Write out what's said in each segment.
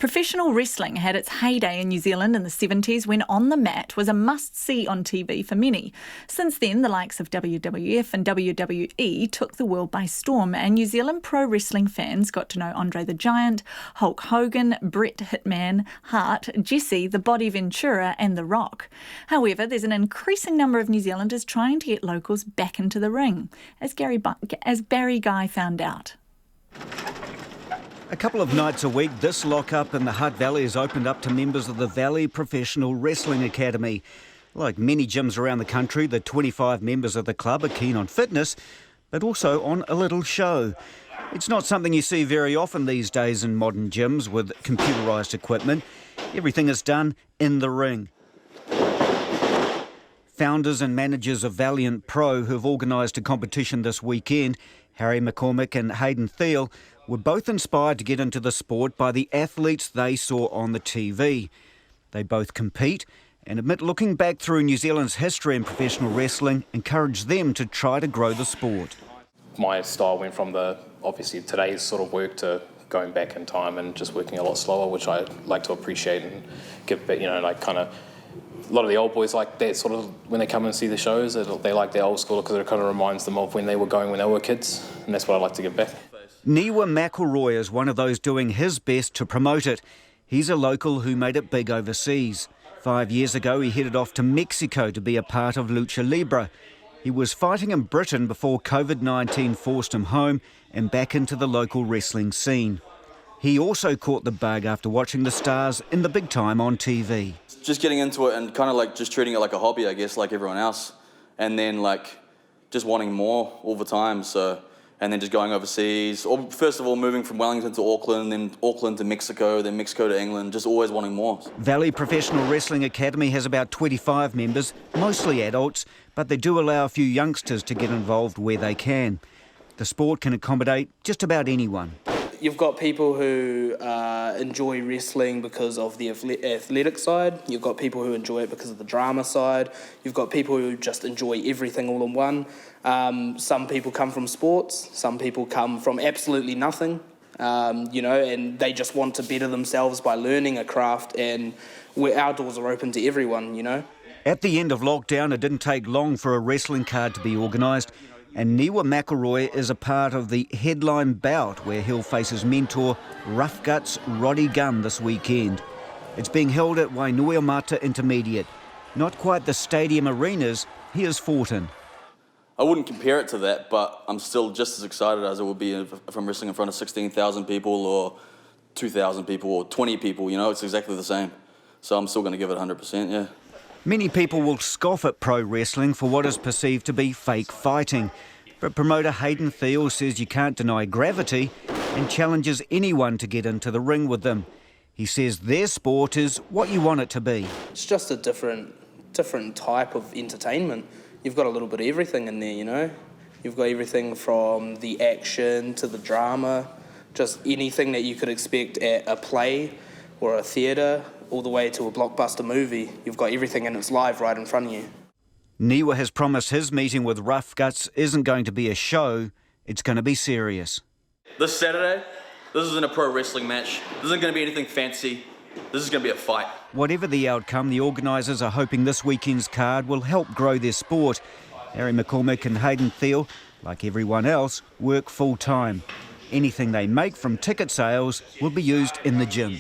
Professional wrestling had its heyday in New Zealand in the 70s when On the Mat was a must-see on TV for many. Since then, the likes of WWF and WWE took the world by storm, and New Zealand pro wrestling fans got to know Andre the Giant, Hulk Hogan, Bret Hitman Hart, Jesse, the Body Ventura and The Rock. However, there's an increasing number of New Zealanders trying to get locals back into the ring, as Barry Guy found out. A couple of nights a week, this lock-up in the Hutt Valley is opened up to members of the Valley Professional Wrestling Academy. Like many gyms around the country, the 25 members of the club are keen on fitness, but also on a little show. It's not something you see very often these days in modern gyms with computerised equipment. Everything is done in the ring. Founders and managers of Valiant Pro, who have organised a competition this weekend, Harry McCormick and Hayden Theo, were both inspired to get into the sport by the athletes they saw on the TV. They both compete and admit looking back through New Zealand's history in professional wrestling encouraged them to try to grow the sport. My style went from obviously today's sort of work to going back in time and just working a lot slower, which I like to appreciate and give back, a lot of the old boys like that sort of, when they come and see the shows, they like the old school because it kind of reminds them of when they were going when they were kids, and that's what I like to give back. Niwa McElroy is one of those doing his best to promote it. He's a local who made it big overseas. 5 years ago, he headed off to Mexico to be a part of Lucha Libre. He was fighting in Britain before COVID-19 forced him home and back into the local wrestling scene. He also caught the bug after watching the stars in the big time on TV. Just getting into it and kind of like just treating it like a hobby, I guess, like everyone else. And then like just wanting more all the time, and then just going overseas. Or first of all, moving from Wellington to Auckland, then Auckland to Mexico, then Mexico to England, just always wanting more. Valley Professional Wrestling Academy has about 25 members, mostly adults, but they do allow a few youngsters to get involved where they can. The sport can accommodate just about anyone. You've got people who enjoy wrestling because of the athletic side. You've got people who enjoy it because of the drama side. You've got people who just enjoy everything all in one. Some people come from sports. Some people come from absolutely nothing, and they just want to better themselves by learning a craft, and our doors are open to everyone, At the end of lockdown, it didn't take long for a wrestling card to be organised. And Niwa McElroy is a part of the headline bout where he'll face his mentor, Rough Guts Roddy Gunn, this weekend. It's being held at Wainuiomata Intermediate, not quite the stadium arenas he has fought in. I wouldn't compare it to that, but I'm still just as excited as it would be if I'm wrestling in front of 16,000 people or 2,000 people or 20 people, it's exactly the same. So I'm still going to give it 100%, yeah. Many people will scoff at pro wrestling for what is perceived to be fake fighting. But promoter Hayden Theo says you can't deny gravity and challenges anyone to get into the ring with them. He says their sport is what you want it to be. It's just a different type of entertainment. You've got a little bit of everything in there, You've got everything from the action to the drama, just anything that you could expect at a play or a theatre, all the way to a blockbuster movie. You've got everything and it's live right in front of you. Niwa has promised his meeting with Rough Guts isn't going to be a show, it's going to be serious. This Saturday, this isn't a pro wrestling match. This isn't going to be anything fancy. This is going to be a fight. Whatever the outcome, the organisers are hoping this weekend's card will help grow their sport. Harry McCormick and Hayden Theo, like everyone else, work full-time. Anything they make from ticket sales will be used in the gym.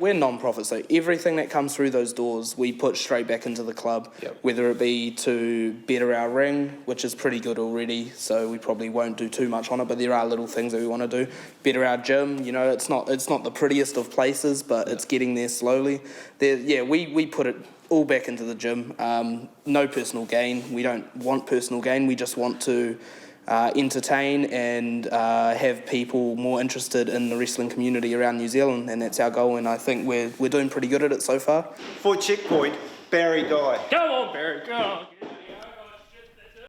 We're non-profit, so everything that comes through those doors, we put straight back into the club, whether it be to better our ring, which is pretty good already, so we probably won't do too much on it, but there are little things that we want to do. Better our gym, it's not the prettiest of places, but it's getting there slowly. We put it all back into the gym. No personal gain. We don't want personal gain. We just want to entertain and have people more interested in the wrestling community around New Zealand, and that's our goal, and I think we're doing pretty good at it so far. For checkpoint, Barry Guy. Come on, Barry, go on.